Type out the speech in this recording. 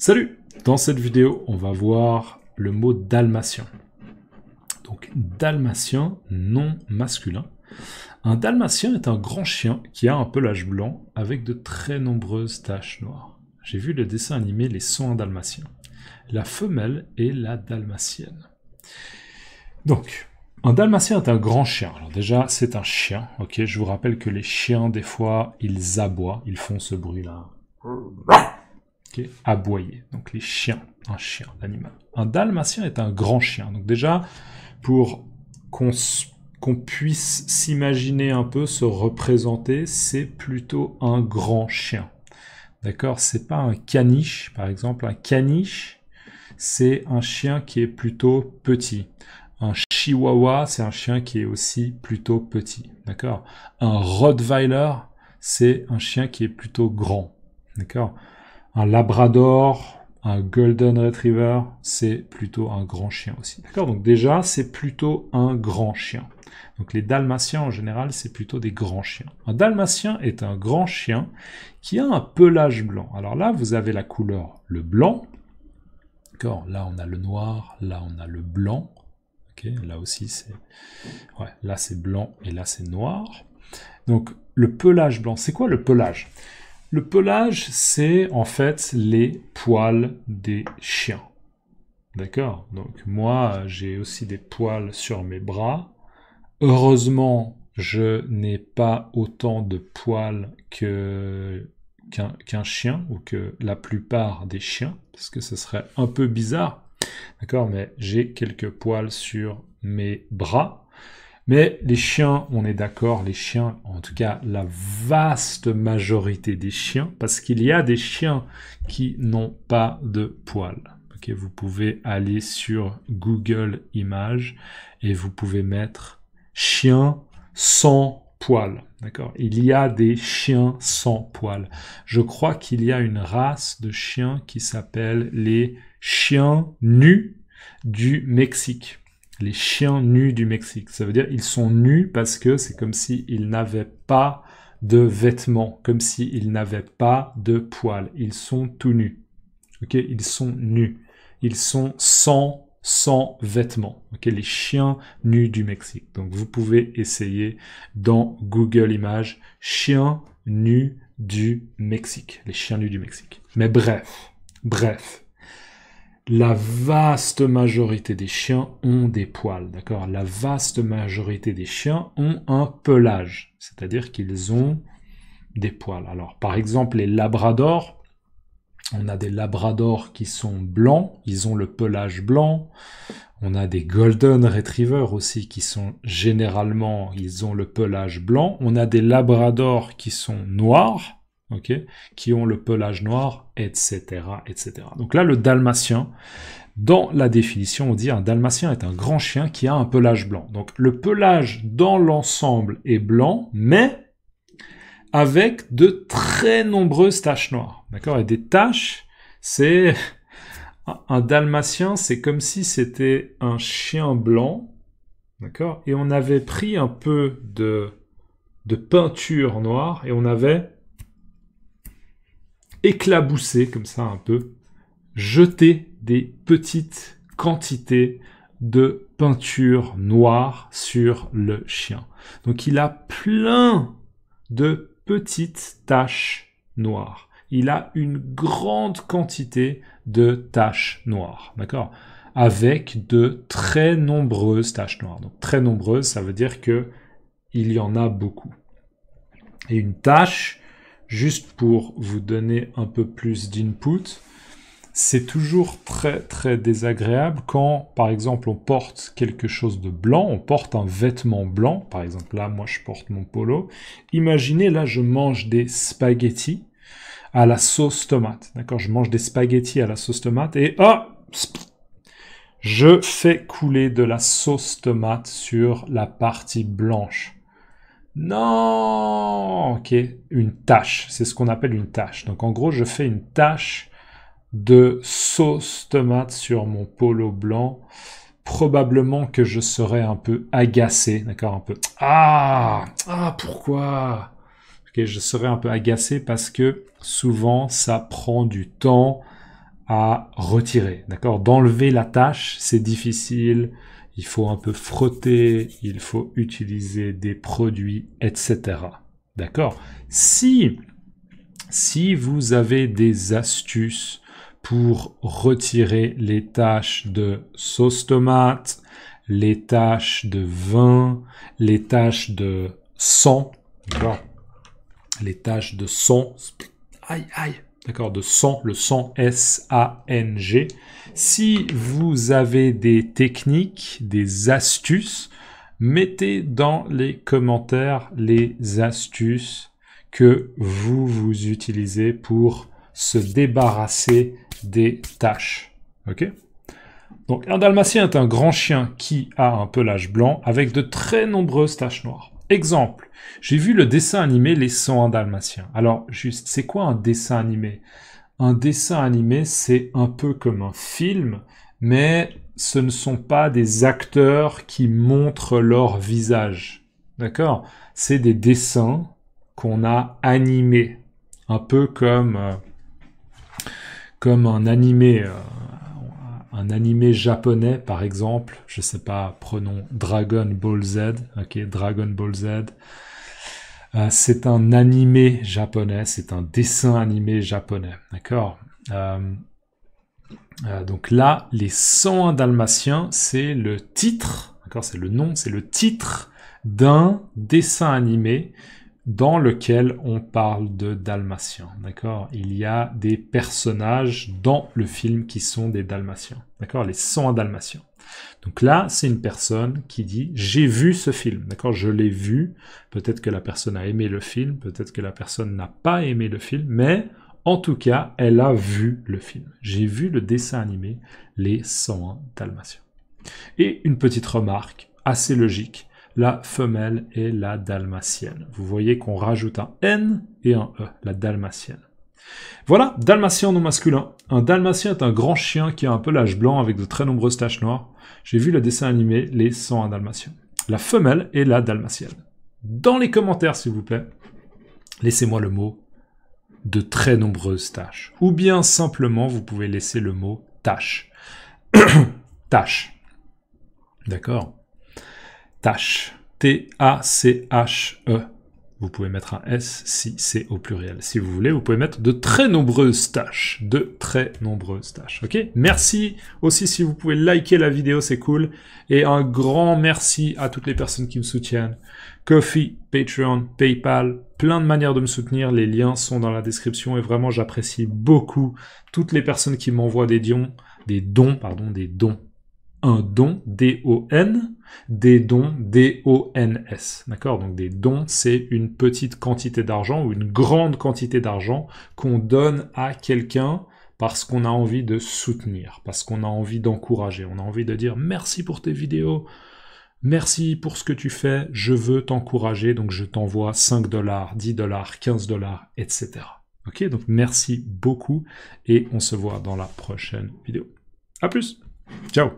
Salut! Dans cette vidéo, on va voir le mot dalmatien. Donc, dalmatien non masculin. Un dalmatien est un grand chien qui a un pelage blanc avec de très nombreuses taches noires. J'ai vu le dessin animé Les 101 dalmatiens. La femelle est la dalmatienne. Donc, un dalmatien est un grand chien. Alors déjà, c'est un chien. Ok, je vous rappelle que les chiens, des fois, ils aboient. Ils font ce bruit-là. Okay, aboyer. Donc les chiens, un chien, l'animal. Un dalmatien est un grand chien. Donc déjà, pour qu'on puisse s'imaginer un peu, se représenter, c'est plutôt un grand chien. D'accord? C'est pas un caniche, par exemple. Un caniche, c'est un chien qui est plutôt petit. Un chihuahua, c'est un chien qui est aussi plutôt petit. D'accord? Un rottweiler, c'est un chien qui est plutôt grand. D'accord? Un labrador, un golden retriever, c'est plutôt un grand chien aussi. D'accord? Donc déjà, c'est plutôt un grand chien. Donc les dalmatiens, en général, c'est plutôt des grands chiens. Un dalmatien est un grand chien qui a un pelage blanc. Alors là, vous avez la couleur, le blanc. D'accord? Là, on a le noir. Là, on a le blanc. Okay? Là aussi, c'est... Ouais, là, c'est blanc et là, c'est noir. Donc, le pelage blanc, c'est quoi le pelage ? Le pelage, c'est en fait les poils des chiens. D'accord? Donc moi, j'ai aussi des poils sur mes bras. Heureusement, je n'ai pas autant de poils qu'un chien, ou que la plupart des chiens, parce que ce serait un peu bizarre. D'accord? Mais j'ai quelques poils sur mes bras. Mais les chiens, on est d'accord, les chiens, en tout cas la vaste majorité des chiens, parce qu'il y a des chiens qui n'ont pas de poils. Okay, vous pouvez aller sur Google Images et vous pouvez mettre chien sans poils. D'accord? Il y a des chiens sans poils. Je crois qu'il y a une race de chiens qui s'appelle les chiens nus du Mexique. Les chiens nus du Mexique. Ça veut dire ils sont nus parce que c'est comme s'ils n'avaient pas de vêtements, comme s'ils n'avaient pas de poils. Ils sont tout nus. Ok, ils sont nus. Ils sont sans vêtements. Ok, les chiens nus du Mexique. Donc vous pouvez essayer dans Google Images chiens nus du Mexique. Les chiens nus du Mexique. Mais bref. La vaste majorité des chiens ont des poils, d'accord? La vaste majorité des chiens ont un pelage, c'est-à-dire qu'ils ont des poils. Alors, par exemple, les labradors, on a des labradors qui sont blancs, ils ont le pelage blanc. On a des golden retrievers aussi qui sont généralement, ils ont le pelage blanc. On a des labradors qui sont noirs. Okay, qui ont le pelage noir, etc., etc. Donc là, le dalmatien, dans la définition, on dit un dalmatien est un grand chien qui a un pelage blanc. Donc le pelage dans l'ensemble est blanc, mais avec de très nombreuses taches noires. D'accord? Et des taches, c'est... Un dalmatien, c'est comme si c'était un chien blanc, d'accord? Et on avait pris un peu de peinture noire et on avait éclaboussé comme ça un peu, jeter des petites quantités de peinture noire sur le chien. Donc il a plein de petites taches noires. Il a une grande quantité de taches noires, d'accord? Avec de très nombreuses taches noires. Donc très nombreuses, ça veut dire que il y en a beaucoup. Et une tache, juste pour vous donner un peu plus d'input, c'est toujours très très désagréable quand, par exemple, on porte quelque chose de blanc, on porte un vêtement blanc, par exemple là, moi je porte mon polo. Imaginez, là, je mange des spaghettis à la sauce tomate, d'accord? Je mange des spaghettis à la sauce tomate et je fais couler de la sauce tomate sur la partie blanche. Non, ok, une tache, c'est ce qu'on appelle une tache. Donc en gros, je fais une tache de sauce tomate sur mon polo blanc. Probablement que je serais un peu agacé, d'accord, un peu. Pourquoi? Ok, je serais un peu agacé parce que souvent ça prend du temps à retirer, d'accord? D'enlever la tâche, c'est difficile, il faut un peu frotter, il faut utiliser des produits, etc. D'accord? Si vous avez des astuces pour retirer les taches de sauce tomate, les taches de vin, les taches de sang, d'accord? Les taches de sang, aïe, aïe, d'accord, de sang, le sang, S-A-N-G. Si vous avez des techniques, des astuces, mettez dans les commentaires les astuces que vous utilisez pour se débarrasser des taches. Ok? Donc, un dalmatien est un grand chien qui a un pelage blanc avec de très nombreuses taches noires. Exemple, j'ai vu le dessin animé Les 101 Dalmatiens. Alors, juste, c'est quoi un dessin animé? Un dessin animé, c'est un peu comme un film, mais ce ne sont pas des acteurs qui montrent leur visage. D'accord? C'est des dessins qu'on a animés. Un peu comme un animé japonais, par exemple, je sais pas, prenons Dragon Ball Z, ok, Dragon Ball Z, c'est un animé japonais, c'est un dessin animé japonais, d'accord. Donc là, les 101 Dalmatiens, c'est le titre, d'accord, c'est le nom, c'est le titre d'un dessin animé dans lequel on parle de Dalmatiens, d'accord? Il y a des personnages dans le film qui sont des Dalmatiens, d'accord? Les 101 Dalmatiens. Donc là, c'est une personne qui dit « j'ai vu ce film », d'accord? Je l'ai vu, peut-être que la personne a aimé le film, peut-être que la personne n'a pas aimé le film, mais en tout cas, elle a vu le film. J'ai vu le dessin animé « Les 101 Dalmatiens ». Et une petite remarque assez logique, la femelle est la dalmatienne. Vous voyez qu'on rajoute un N et un E, la dalmatienne. Voilà, dalmatien non masculin. Un dalmatien est un grand chien qui a un pelage blanc avec de très nombreuses taches noires. J'ai vu le dessin animé Les 101 Dalmatiens. La femelle est la dalmatienne. Dans les commentaires, s'il vous plaît, laissez-moi le mot de très nombreuses taches. Ou bien simplement, vous pouvez laisser le mot tâche. Tâche. D'accord? Tâche. T-A-C-H-E. Vous pouvez mettre un S si c'est au pluriel. Si vous voulez, vous pouvez mettre de très nombreuses tâches. De très nombreuses tâches. Ok? Merci aussi si vous pouvez liker la vidéo, c'est cool. Et un grand merci à toutes les personnes qui me soutiennent. Ko-fi, Patreon, PayPal, plein de manières de me soutenir. Les liens sont dans la description et vraiment j'apprécie beaucoup toutes les personnes qui m'envoient des dons. Un don, D-O-N, des dons, D-O-N-S. D'accord? Donc des dons, c'est une petite quantité d'argent ou une grande quantité d'argent qu'on donne à quelqu'un parce qu'on a envie de soutenir, parce qu'on a envie d'encourager. On a envie de dire merci pour tes vidéos, merci pour ce que tu fais, je veux t'encourager, donc je t'envoie 5 $, 10 $, 15 $, etc. Ok? Donc merci beaucoup et on se voit dans la prochaine vidéo. À plus! Ciao!